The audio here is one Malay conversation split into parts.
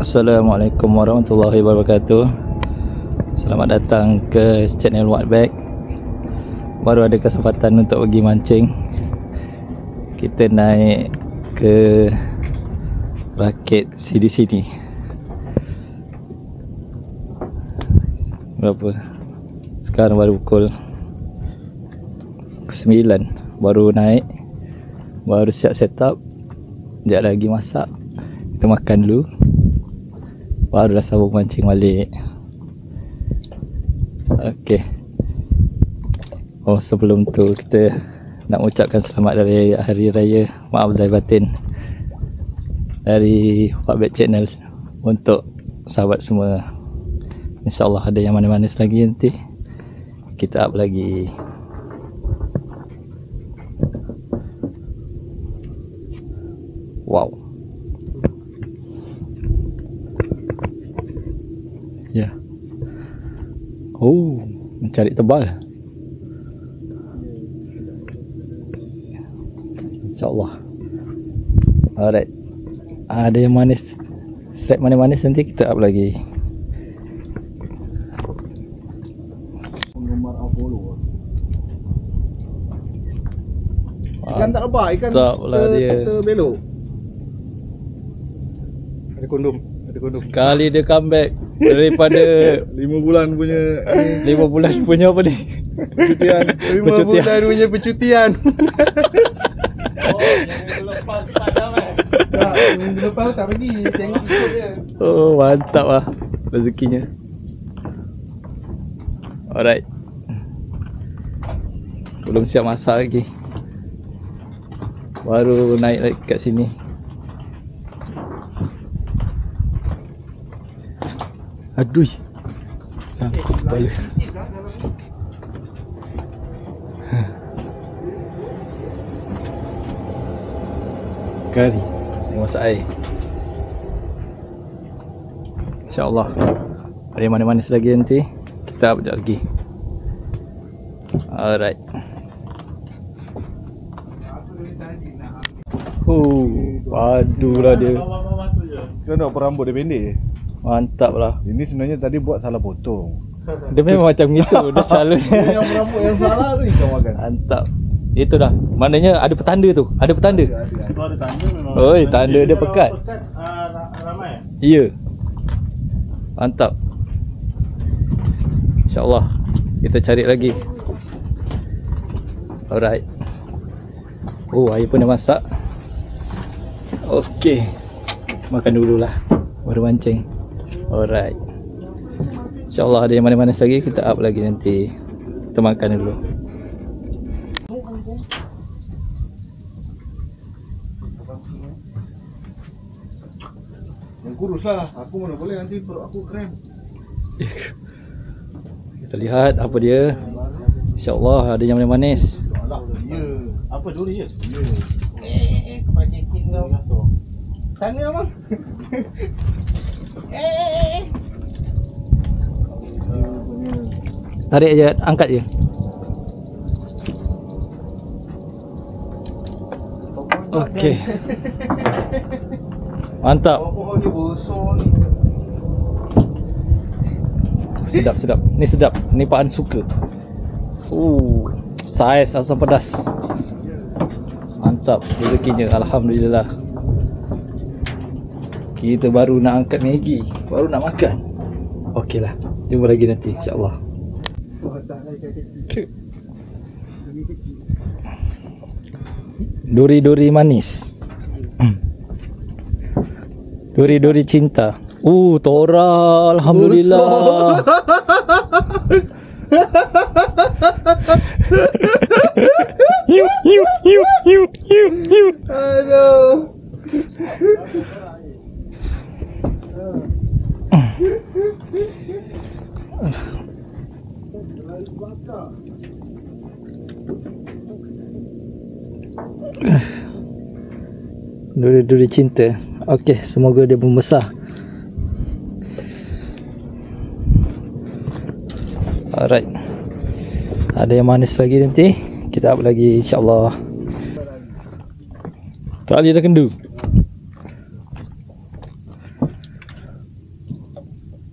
Assalamualaikum warahmatullahi wabarakatuh. Selamat datang ke channel Wattbag. Baru ada kesempatan untuk pergi mancing. Kita naik ke rakit sini. Berapa? Sekarang baru pukul 9. Baru naik, baru siap setup. Sekejap lagi masak, kita makan dulu, barulah sambung mancing balik. Okey. Oh, sebelum tu kita nak ucapkan selamat dari Hari Raya Maaf Zahir Batin dari Wattbag Channel untuk sahabat semua. InsyaAllah ada yang manis-manis lagi nanti kita up lagi. Wow. Ya. Oh, mencari tebal. InsyaAllah. Alright. Ada yang manis, strike manis-manis nanti kita up lagi. Penggemar Apollo. Ikan tak lepas, ikan belok. Ada kondom. Sekali dia comeback daripada 5 bulan punya 5 bulan punya apa ni? Percutian. 5 bulan punya percutian. Oh, yang lepas tak ada kan? Tak, minggu lepas tak pergi. Tengok ikut je. Oh, mantap lah rezekinya. Alright. Belum siap masak lagi. Baru naik kat sini. Aduh, sangkut balik. Kari yang masak air. InsyaAllah ada yang manis-manis lagi nanti kita update lagi. Alright. Padu lah dia. Kau nak rambut dia pendek. Mantap lah. Ini sebenarnya tadi buat salah potong. Dia memang macam gitu. Dia selalunya Yang rambut yang salah tu ikan makan. mantap. Itu dah. Maknanya ada petanda tu. Ada petanda. Itu ada tanda memang. Oi, tanda dia pekat. Ramai. Ya. Mantap. InsyaAllah kita cari lagi. Alright. Oh, air pun dah masak. Okey. Makan dululah baru mancing. Alright. InsyaAllah ada yang manis-manis lagi kita up lagi nanti. Kita makan dulu. Yang kurus lah. Aku mana boleh nanti perut aku krem. Kita lihat apa dia. InsyaAllah ada yang manis-manis. Alah, ya. Apa duri je? Ya. Kepala kekik kau. Sana abang. Tarik je, angkat je. Okey. Mantap. Oh, dia bosor ni. Sedap, sedap. Ni sedap. Ni Pak An suka. Saiz asam pedas. Mantap rezekinya, alhamdulillah. Kita baru nak angkat Maggi, baru nak makan. Okeylah. Jumpa lagi nanti insya-Allah. Duri-duri manis. Duri-duri cinta. Tora, alhamdulillah. Aduh. Duri-duri cinta. Okey, semoga dia membesar. Alright. Ada yang manis lagi nanti. Kita up lagi insya-Allah. Tali dah kendu.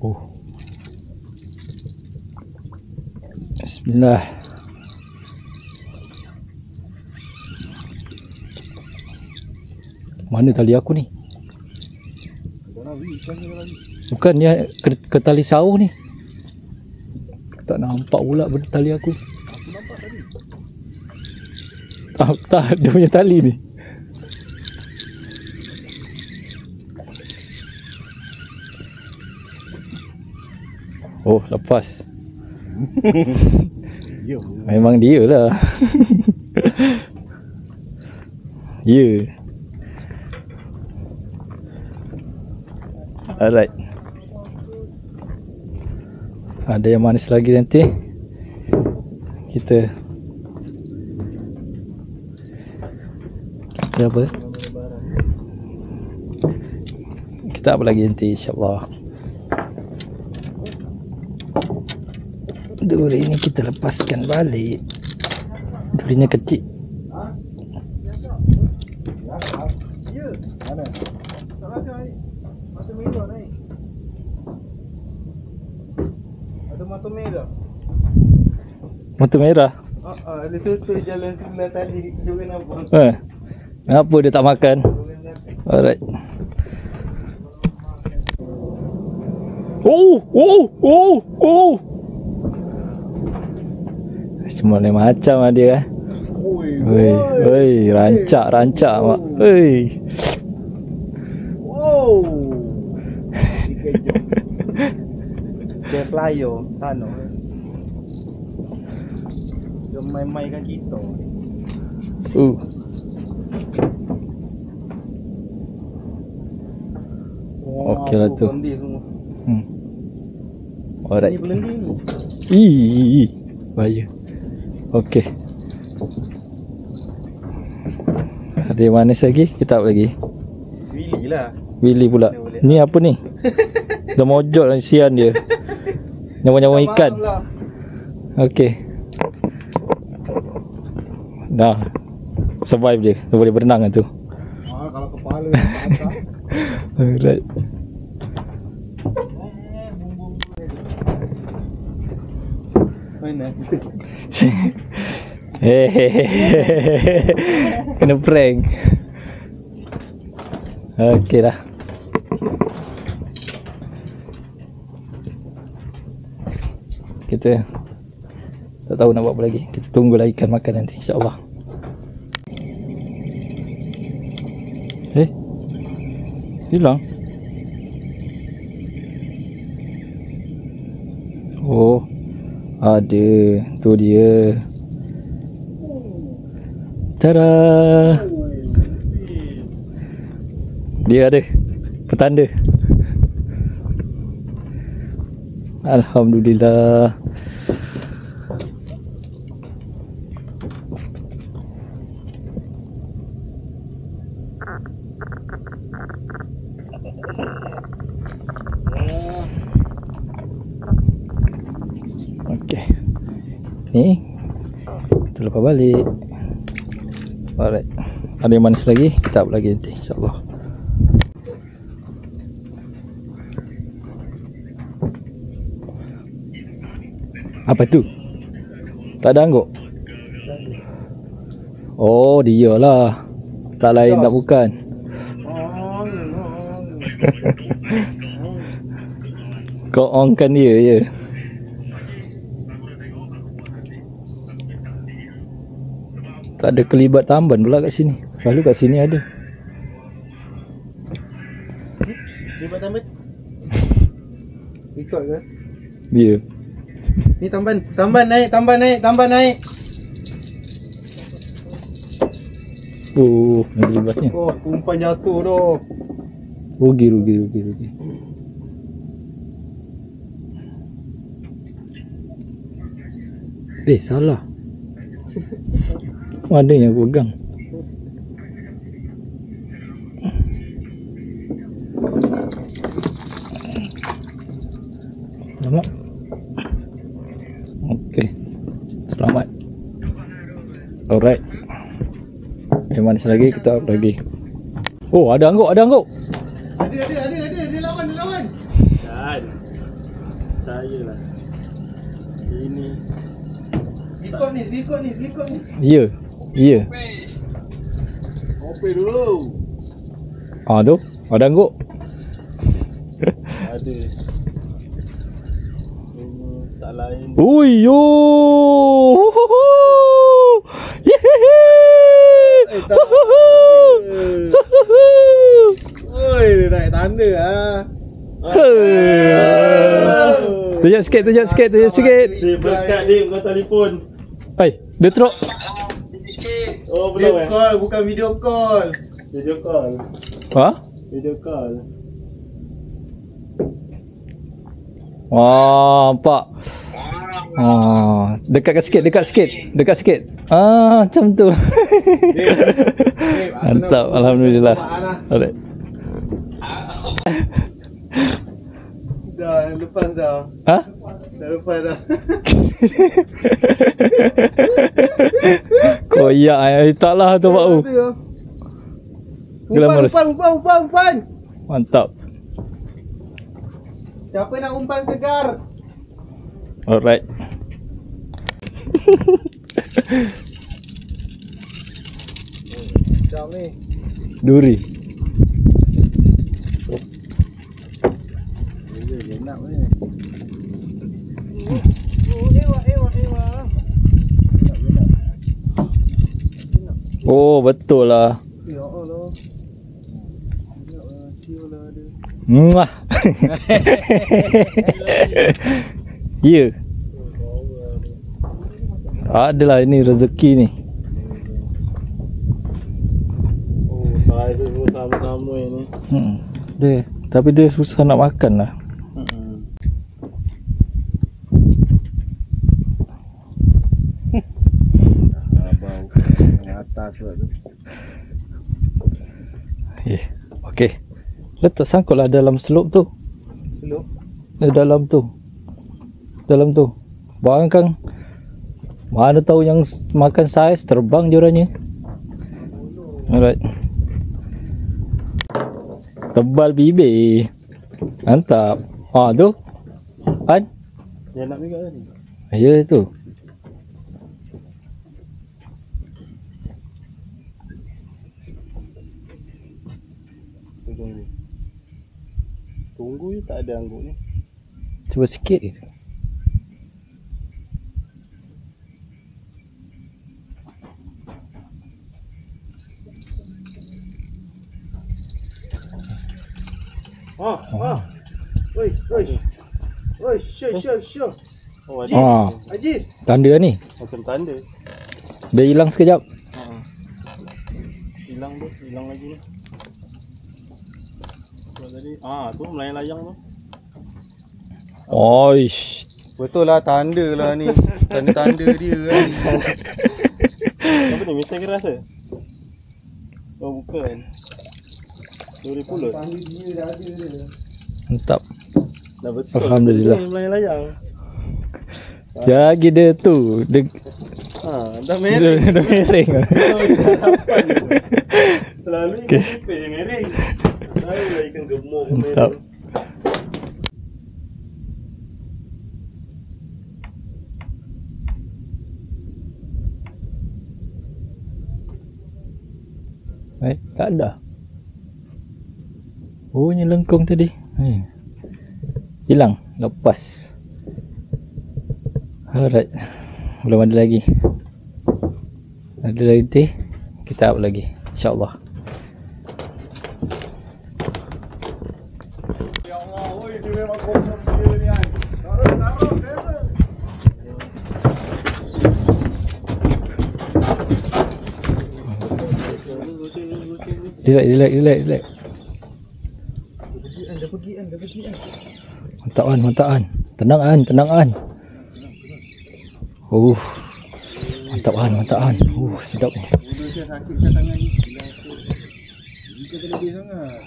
Oh. Bismillah. Mana tali aku ni? Bukan dia ke tali sauh ni. Tak nampak pula tali aku. Tak, dia punya tali ni. Oh, lepas. Memang dia lah. Ya. Alright. Ada yang manis lagi nanti. Kita apa? Kita apa lagi nanti insya-Allah. Duri ini kita lepaskan balik. Durinya kecil. Ada mata merah. Mata merah. Ada tu jalan sebelah tali juga nampak. Kenapa dia tak makan? Alright. Oh. Semua lain macam dia. Oi, rancak mak. Oi. Wow. Dia pelayo sana. Dia main-mainkan kita. Okey lah tu. Alright. Ini belending ni. Bahaya. Okey. Ada yang manis lagi? Kita up lagi. Willy lah. Willy pula. Ni apa ni? Dah mojok lah sian dia. Nyawa-nyawa ikan. Okey. Dah. Survive dia. Dia boleh berenang tu. Kalau kepala patah. Alright. Mana? Kena prank. Okey dah. Kita tak tahu nak buat apa lagi. Kita tunggulah ikan makan nanti insya-Allah. Hilang. Oh, ada. Tu dia. Tada. Dia ada petanda. Alhamdulillah. Okey. Ni kita lepas balik. Alright. Ada yang manis lagi? Kita up lagi nanti insya-Allah. Apa tu? Tak ada angguk? Oh, dia lah. Tak lain tak bukan. Kau on kan dia je. Tak ada kelibat tamban pula kat sini. Selalu kat sini ada. Ni buat tamban. Ikut ke? Dia. Ni tamban. Tamban naik, tamban naik, tamban naik. Oh, ada bebasnya. Oh, umpan jatuh tu. Rugi. Salah. Ada yang aku pegang. Selamat. Okey. Selamat. Alright. Manis lagi, kita up lagi. Oh, ada angguk. Ada. Dia lawan. Dan saya lah. Ini Ikut ni. Ya. kopi dulu. Tu, ada angguk. Ada. Ini tak lain. Ui yo. Yehehe. Oi, dia naik tanda ah. Tunjuk sikit. Dia berkat dia bukan telefon. Dia teruk. Oh, belum Video call, bukan video call. Video call. Ha? Video call. Nampak. Dekatkan sikit. Macam tu. Mantap, alhamdulillah. Alright. Dah, lepas dah. Ha? Dah lepas dah. Koyak taklah tu Pak U. Glamorous. Umpan. Mantap. Siapa nak umpan segar? Alright. Macam ni. Duri. Dia nak ni. Oh, betul lah. Ya Allah. Ciulah dia. Muah. Ya. Adalah ini rezeki ni. Oh, saya tu sama-sama ini. Tapi dia susah nak makan lah. Abang yang atas tu. Okey. Letak sangkut lah dalam selop tu. Selop. Dalam tu. Bayangkan mana tahu yang makan saiz terbang je orangnya. Alright. Tebal bibir. Mantap. Tu. An? Dia nak juga ni. Ya tu. Tunggu je tak ada angguk ni. Cuba sikit itu. Oi, syok. Oh, ada. Aziz. Tanda ni. Macam tanda. Dia hilang sekejap. Hilang lagi ni. Tadi. Tu melayang-layang tu. Oish. Betul lah, tanda lah ni. Tanda-tanda dia kan. Apa ni? Misal keras ke? Oh, bukan. Duri pulut. Tanda dia dah ada dia. Mantap. Dah betul. Alhamdulillah. Ni melayang-layang. Jadi dia tu. Dia Dah mereng. dah mereng. Selalu ikan pipis yang mereng. Lalu lah ikan gemuk Mantap. mereng. Tak ada. Oh, ni lengkung tadi. Hilang, lepas. Alright. Belum ada lagi. Ada lagi, kita up lagi, insya-Allah. Ini memang kosong dia ni kan. Taruh kamera. Relax. Dah pergi kan. Mantap kan. Tenang kan. Mantap kan. Sedap ni. Bulu saya sakit kat tangan ni. Dia terlebih sangat.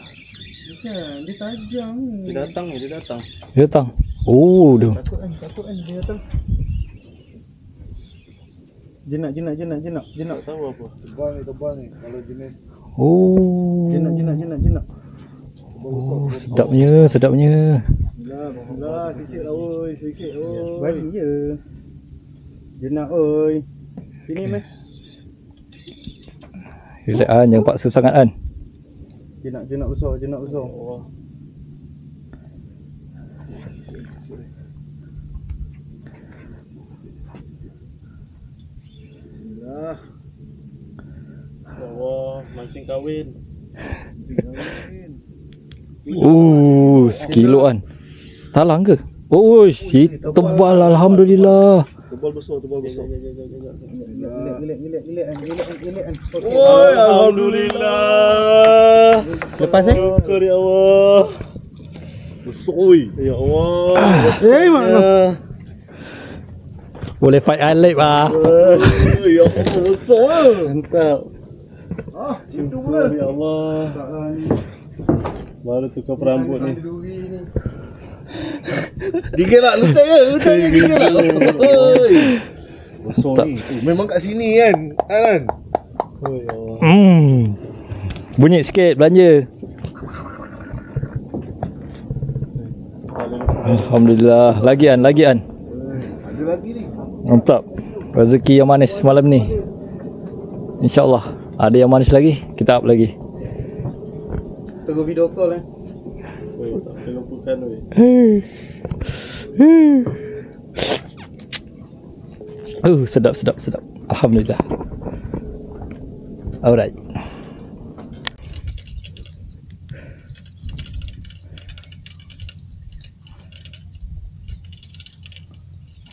Bukan, dia tajam ni. Dia datang. Dia datang. Takut kan dia datang. Jenak. Tak tahu apa. Tebal ni. Kalau jenis Jenak. Sedapnya. Alhamdulillah, sisik lah oi, sisik oi. Bagi je. Jenak oi. Sini meh. Relax kan, jangan paksa sangat kan. Jenak besar. Oh. Alhamdulillah. Allah, mancing kahwin. Sekilo kan. Talang ke? Tebal alhamdulillah. Tebal besar. Gilek. Oi, alhamdulillah. Lepas Syukur ya Allah. Besar oi. Ya Allah. mana? Boleh fight alip ah. Ya Allah, besar. Mantap. Itu pula. Ya Allah. Baru tukar perambut ni. Digerak letaknya digerak. Oi. Besar ni. Memang kat sini kan. Oh ya Allah. Bunyi sikit belanja. Alhamdulillah. Lagian. Ada lagi ni. Mantap. Rezeki yang manis malam ni. InsyaAllah. Ada yang manis lagi, kita up lagi. Tunggu video call Oi, tak boleh lupakan oi. Sedap. Alhamdulillah. Alright.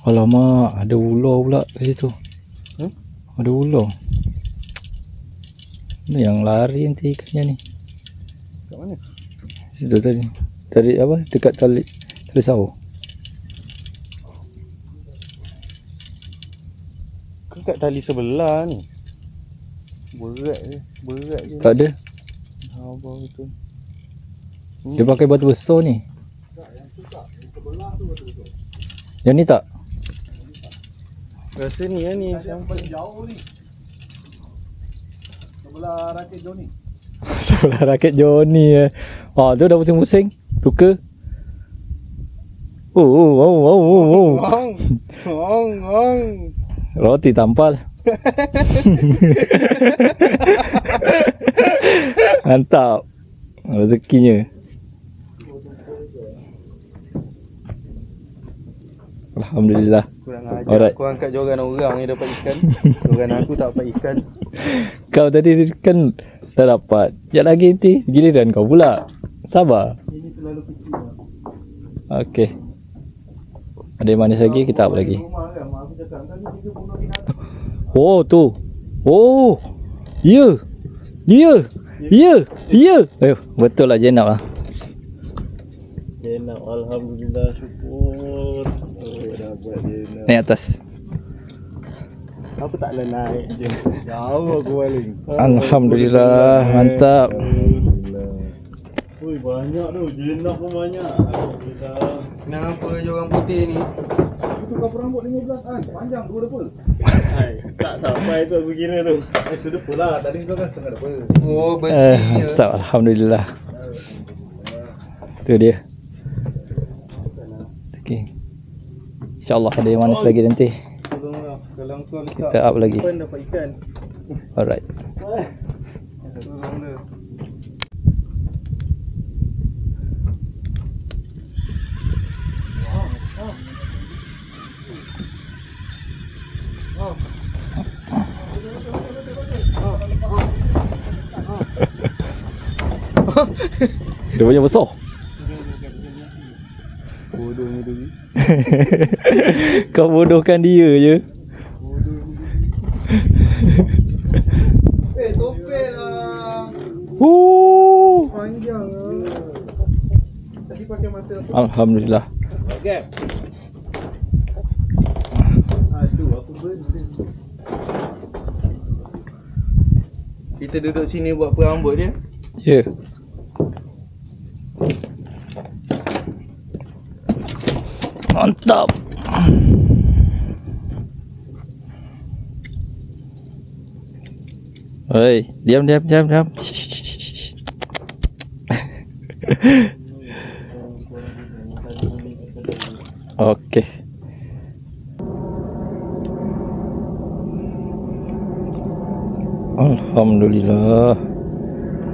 Alamak, ada ular pula kat situ. Ada ular. Ni yang lari nanti ikannya ni. Kat mana? Situ tadi. Tadi apa? Dekat tali sawah. Kat tali sebelah ni. Berat je. Tak ada. Abang itu. Dia pakai batu besar ni. Yang ni tak? Rasa ni ni. Yang paling jauh ni. Sebelah raket Johnny. Sebelah raket Johnny tu dah pusing-pusing. Tukar. Roti tampal. Mantap. Rezekinya. Alhamdulillah. Kurang ajar. Alright. Kau angkat joran orang yang dapat ikan. Joran aku tak dapat ikan. Kau tadi kan dah dapat. Sekejap lagi nanti giliran kau pula. Sabar. Ini terlalu kecil. Okey. Ada yang manis lagi, kita up lagi. Rumah kan, mak aku cakap kali 30 binatang. Oh tu. Oh. Ya. Ayo, betul lah Jenab lah. Jenab, alhamdulillah, syukur. Dapat jenab. Naik atas. Apa tak boleh naik je. Jauh aku paling. Alhamdulillah, mantap. Ui, banyak tu. Jenab pun banyak. Alhamdulillah. Kenapa joran putih ni? Aku tukar perambut 15 kan. Panjang 2 dapur. Hai, tak sampai tu aku kira tu. Sudah pula. Tadi kau kan setengah dapur. Oh, bersih. Mantap, alhamdulillah. Tu dia. Okey. InsyaAllah ada yang manis lagi nanti. Tolonglah. Kalau kau letak Kita up lagi. ikan dapat ikan. Alright. Tolonglah. Dia banyak besar. Bodohnya tu. Kau bodohkan dia je. Topeng lah. Panjang lah. Tadi pakai mata apa? Alhamdulillah. Okay. Aduh, apa benda? Kita duduk sini buat perambut dia. Ya. Yeah. Mantap. Hei, diam. Okey. Alhamdulillah.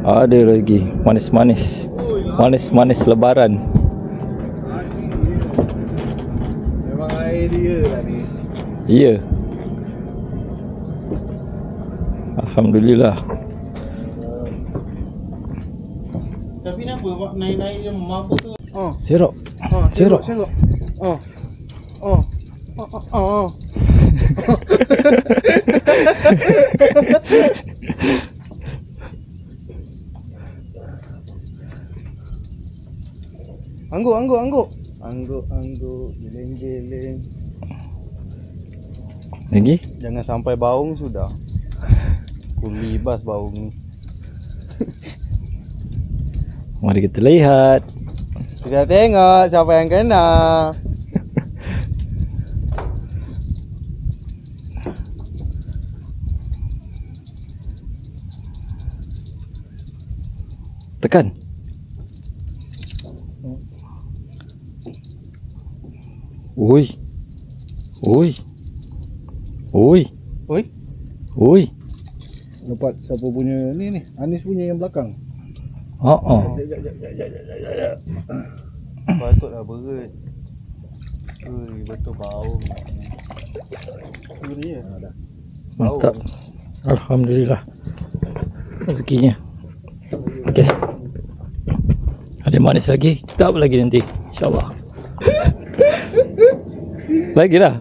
Ada lagi manis-manis. Manis-manis lebaran. Memang air dia lah ni. Ya. Alhamdulillah. Tapi kenapa buat naik-naik yang mabuk tu? Oh. Serok. Serok. Oh. Angguk, geleng-geleng. Lagi? Jangan sampai baung sudah. Kulibas baung ni. Mari kita lihat. Kita tengok siapa yang kena. Tekan. Oi. Dapat siapa punya ni? Anis punya yang belakang. Patutlah berat. Betul baung. Ini ya. Mantap. Alhamdulillah. Rezekinya. Okey. Ada manis lagi? Tak apa lagi nanti. InsyaAllah. Lagi dah?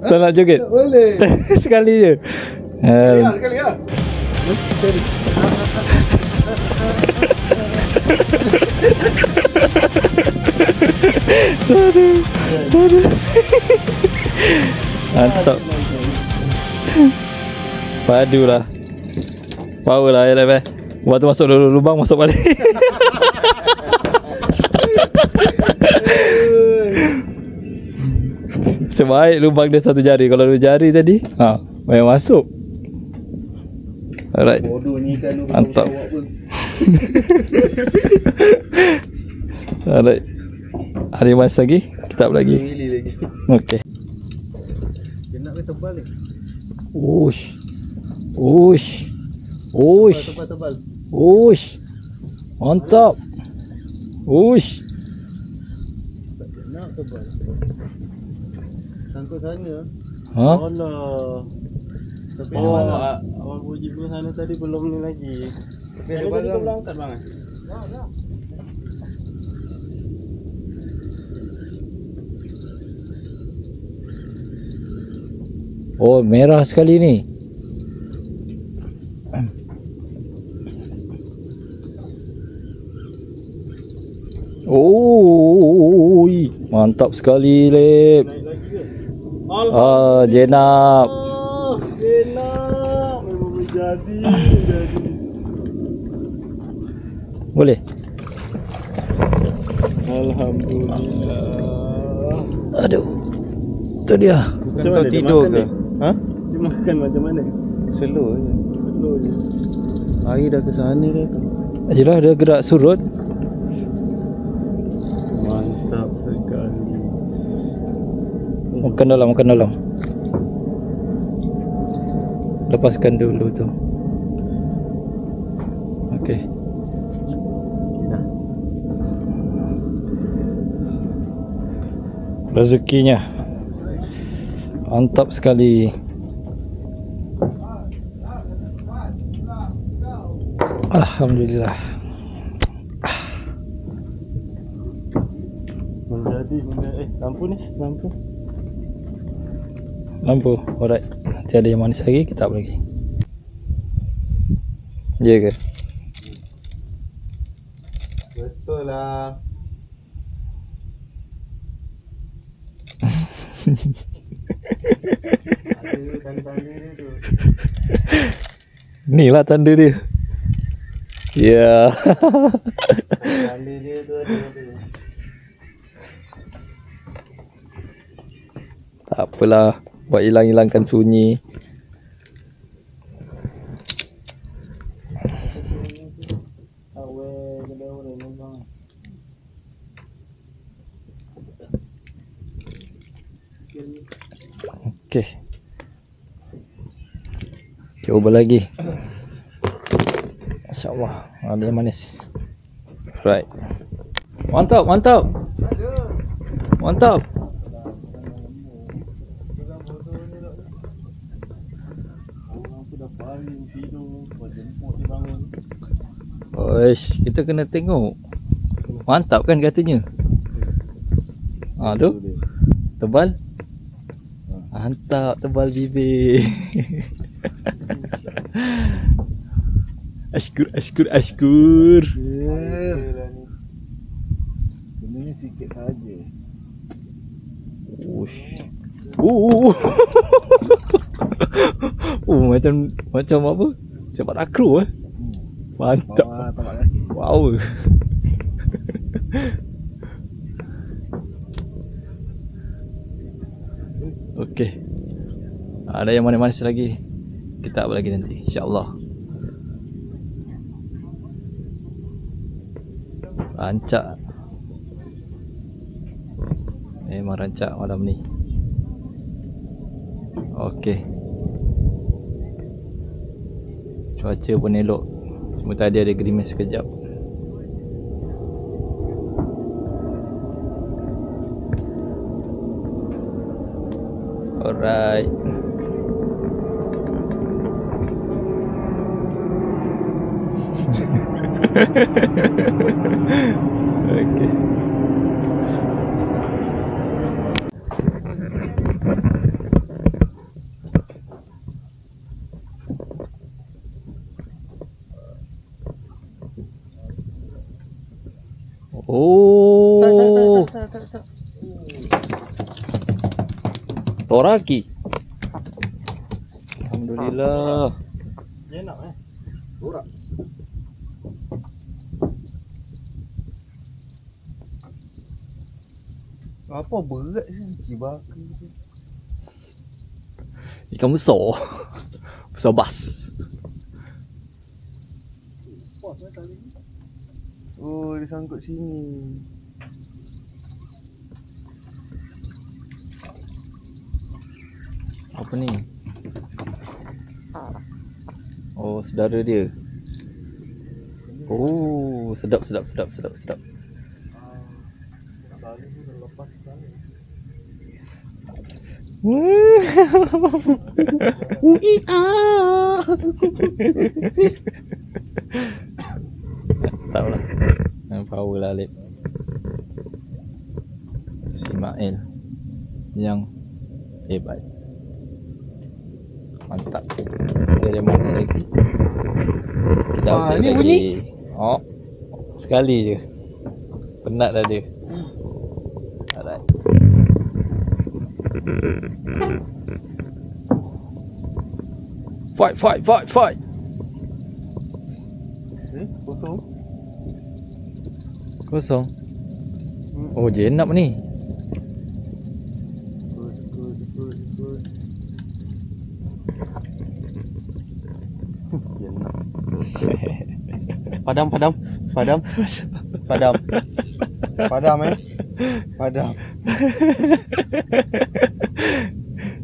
Tak nak joget? Tak boleh. Sekali je. Sekali lah. Aduh. Mantap. Padu lah. Power lah ya dah. Buat tu masuk dulu lubang, masuk balik. Sebaik lubang dia satu jari. Kalau 2 jari tadi, main masuk. Alright. Mantap. Alright. Ada mas lagi? Kitab lagi? Okey. Dia nak tebal ni. Uish. Tebal. Uish. Mantap. Uish. Nak tebal. Sangkut sana. Allah. Tapi Abang puji dulu sana tadi belum ni lagi. Tapi ada barang. Belum angkat bang. Oh, merah sekali ni. Oh, mantap sekali, Lep. Naik lagi ke? Jenab. Jenab. Memang jadi. Boleh? Alhamdulillah. Aduh. Itu dia. Bukan kau tidur ke? Ha? Dia makan macam mana? Slow je. Air dah ke sana ke? Yalah, dia gerak surut. Mantap sekali. Makan dalam. Lepaskan dulu tu. Okey. Rezekinya mantap sekali. Alhamdulillah. Menjadi Tadi guna lampu ni, lampu. Lampu. Alright. Nanti ada yang manis lagi, kita up lagi. Ya ke? Betul lah. Ada tanda-tanda dia tu. Ni lah tanda dia. Ya. Tanda dia tu ada tu. Tak apalah. Buat hilang-hilangkan sunyi. Okey. Cuba lagi. Masya-Allah, ada yang manis. Right. Mantap, mantap. Mantap. Oish, kita kena tengok. Mantap kan katanya? Tu. Tebal. Mantap, tebal bibir. Ashkur, ashkur, ashkur. Kena sikit saja. Ush. Macam apa? Sepak takraw Mantap. Wow. Okey. Ada yang manis-manis lagi. Kita up lagi nanti, insya-Allah. Rancak. Memang rancak malam ni. Okey. Cuaca pun elok. Cuma tadi ada gerimis sekejap. Alright. Okay. Oh. Toraki. Alhamdulillah. Dia nak Borak. Apa berat ni? Cibaka tu. Ikan besar. Besar bas. Oh, dia sangkut sini. Apa ni? Oh, saudara dia. Oh, sedap, sedap, sedap, sedap, sedap. Tali tu dah lepas tali. Tahu lah. Power lah Alip. Ismail yang hebat. Mantap. Kita ada manis lagi. Kita update ni lagi. bunyi. Oh, sekali je. Penat dah dia. Alright. Fight, fight, fight, fight. Kosong. Kosong. Oh, jenap ni. Padam, padam, padam, padam, padam padam.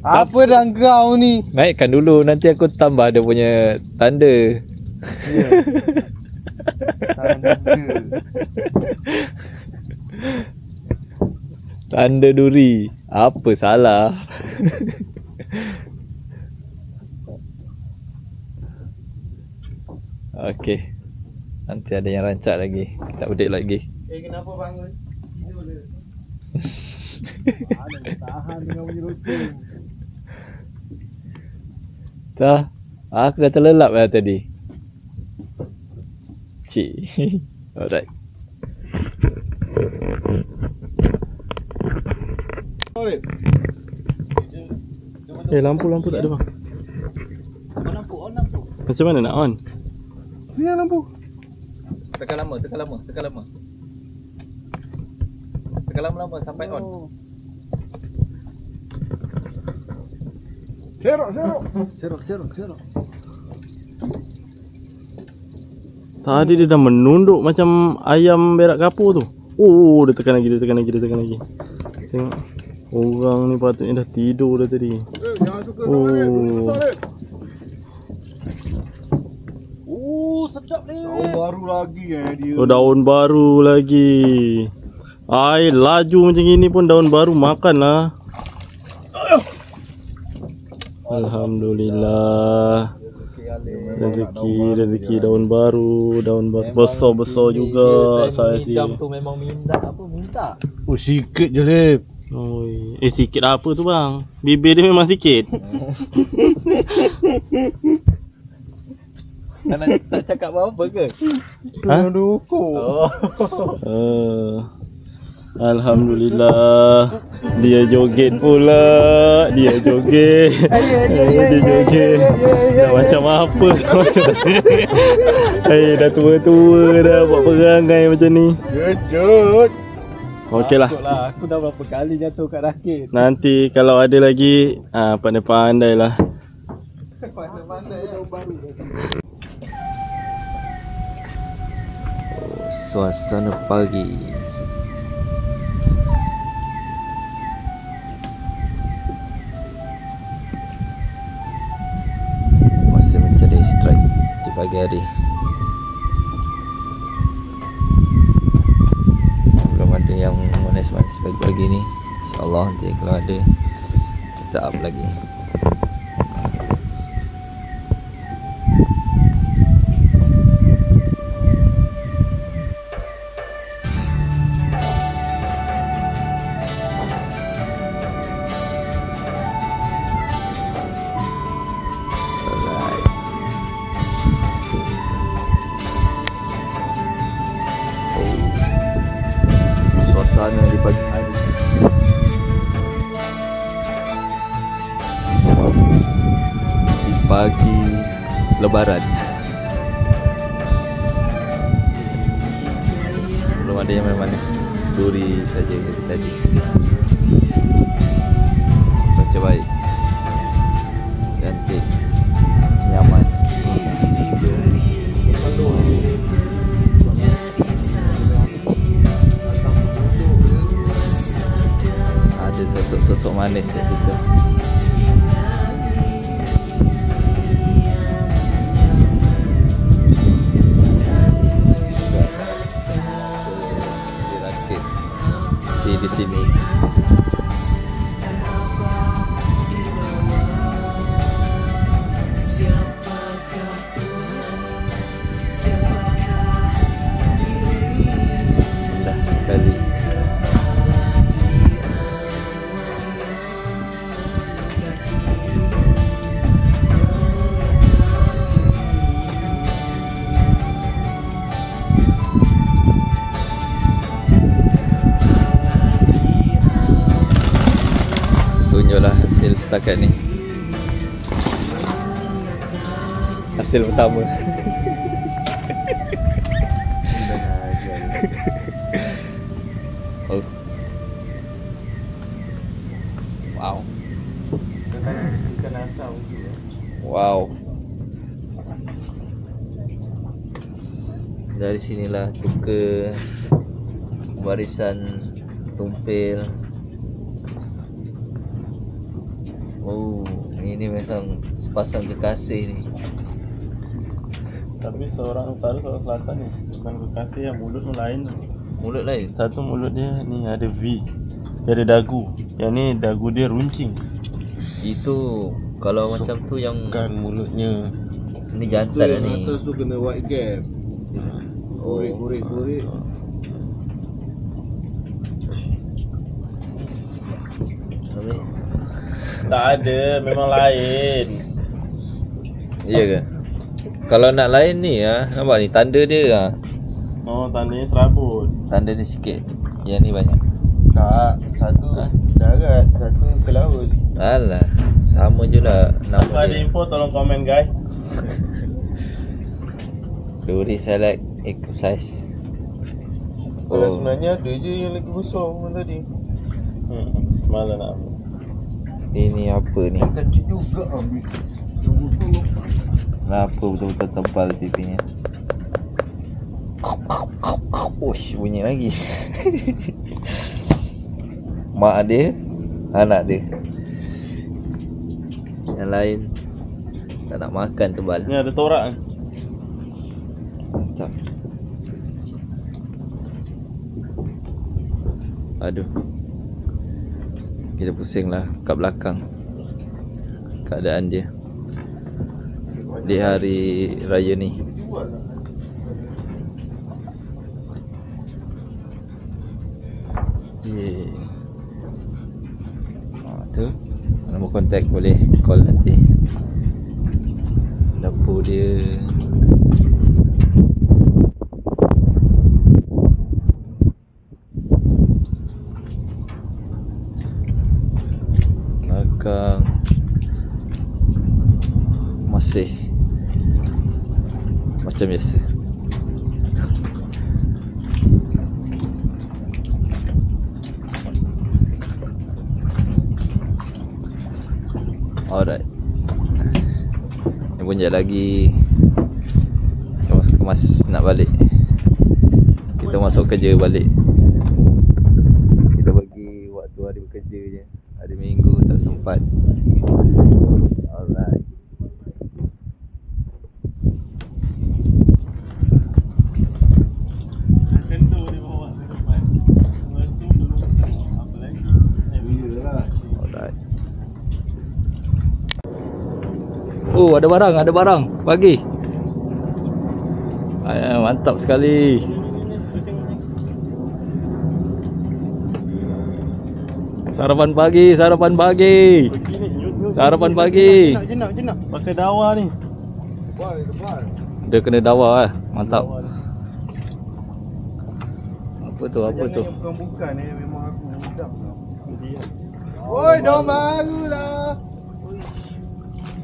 Apa dah kau ni? Naikkan dulu, nanti aku tambah dia punya tanda. Ya. Tanda. Tanda duri. Apa salah? Okey. Nanti ada yang rancak lagi. Kita update lagi. Kenapa bangun? Tidur dia. Tahan dengan menyerocong. Dah, aku dah terlelap lah tadi. Cik. Alright. Lampu tak ada bang. On lampu. Macam mana nak on? Ni lampu. Tekan lama. Tekan lama sampai on. Serok. Tadi dia dah menunduk macam ayam berak kapur tu. Oh, dia tekan lagi. Tengok. Orang ni patutnya dah tidur dah tadi. Jangan suka Oh. sangat ni. Sedap ni. Daun baru lagi dia. Oh, daun baru lagi. Ai, laju macam gini pun daun baru makan lah. Alhamdulillah. Rezeki daun baru besar juga saiz dia. Jam tu memang minta. Oh, sikit je Lip. Oi, sikit apa tu bang? Bibir dia memang sikit. Tak cakap apa-apa ke? Ha? Dukung. Alhamdulillah. Dia joget pula. Dia joget. Dah macam apa? Dah tua-tua dah buat perangai macam ni. Gedut. Okey lah. Aku dah berapa kali jatuh kat rakit. Nanti kalau ada lagi pandai-pandai lah. Suasana pagi. Masih mencari strike di pagi hari. Belum ada yang manis-manis pagi-pagi ni. InsyaAllah nanti kalau ada kita up lagi. Suasana di pagi hari. Di pagi Lebaran. Belum ada yang manis. Duri saja tadi. Baca baik. Cantik. Nyaman. Ada sosok-sosok manis kat situ. Dirakit di sini. Indah sekali. Tunjuklah hasil setakat ni. Hasil pertama. Oh. Wow. Wow. Dari sinilah tukar barisan tumpil. Oh, ini memang sepasang kekasih ni. Tapi seorang utara, seorang selatan ni. Bukan kekasih yang mulut lain. Mulut lain. Satu mulut dia ni ada V. Dia ada dagu. Yang ni dagu dia runcing. Itu kalau so, macam tu yang bukan mulutnya. Ni jantan yang ni. atas tu kena white gap. Korek. Tak ada, memang lain. Iya ke? Kalau nak lain ni nampak ni tanda dia Oh, tandanya serabut. Tanda dia sikit. Yang ni banyak. Tak, satu darat, satu ke laut. Alah, sama je lah Apa nama ada dia. info tolong komen guys. Duri select exercise. Kalau sebenarnya ada je yang lagi besar pun tadi. Malah nak ambil. Ini apa ni? Kecil juga ambil. Yang besar lompat. Kenapa betul-betul tebal pipinya? Ush, bunyi lagi. Mak dia, anak dia. Yang lain tak nak makan tebal. Ni ada torak ni. Tak. Aduh. Kita pusing lah kat belakang keadaan dia di hari raya ni. Tu nombor kontak boleh call nanti. Dapur dia belakang masih macam biasa. Alright. Ni pun sekejap lagi kemas nak balik. Kita masuk kerja balik. Kita bagi waktu hari bekerja je. Hari Minggu tak sempat. Alright. Kendur dia bawa ke depan. Mesti dulu apa lagi? Alright. Oh, ada barang pagi. Mantap sekali. Sarapan pagi. Sarapan pagi. Jenak. Pakai dawa ni. Dia kena dawa mantap. Apa tu? Bukan memang aku sedap tau. Oi, dom baru lah.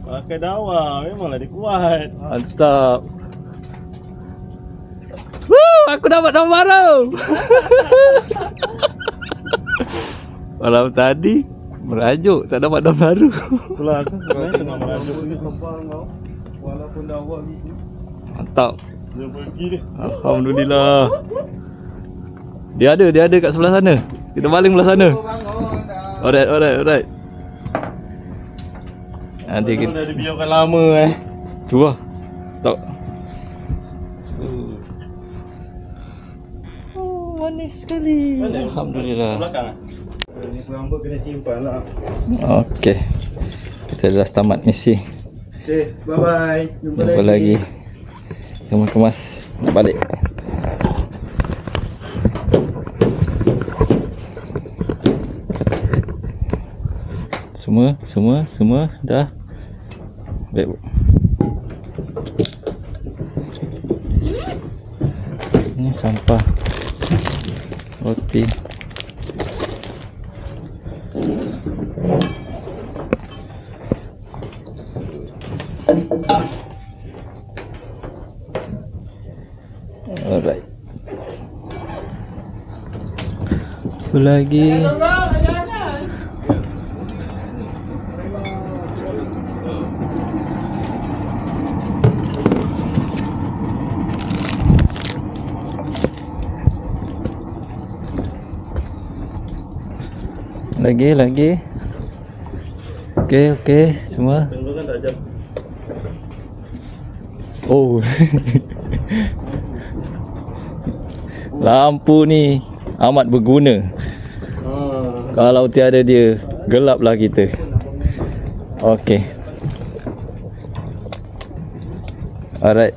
Pakai dawa, memanglah dia kuat. Mantap. Woo, aku dapat daun baru. Malam tadi merajuk tak dapat daun baru. Itulah aku sebenarnya tengah merajuk. Walaupun dah awak gitu. Mantap. Dia pergi dia. Alhamdulillah. Dia ada kat sebelah sana. Kita baling belah sana. Alright. Nanti Kita kita dah dibiarkan lama tu lah. Tak. Oh, manis sekali. Mana? Alhamdulillah. Belakang Ni pelambut kena simpan lah. Okey. Kita dah tamat misi. Okay, bye-bye. Jumpa lagi. Kemas nak balik. Semua dah baik. Ini sampah roti. Alright. Apa lagi? Lagi. Okey, semua. Tunggu kan tak jam. Oh. Lampu ni amat berguna. Kalau tiada dia, gelaplah kita. Okey. Alright.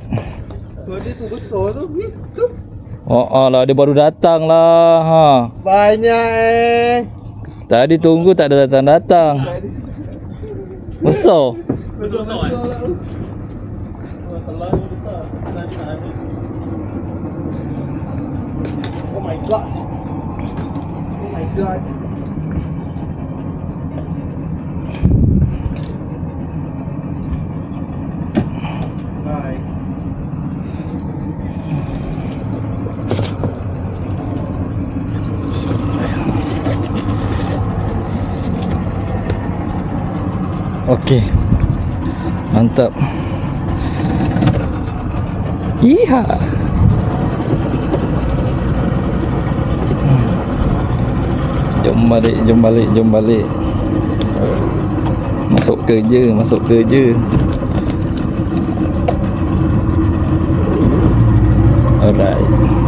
Dia tu besar tu. Ni tu. Oh lah, dia baru datang lah. Banyak Tadi tunggu tak ada datang-datang. Besar. Besar lah tu. Terlalu besar. Tadi tak ada. Oh my god. Oh my god. Bye. Okey. Mantap. Iha. Jom balik. Masuk kerja. Alright.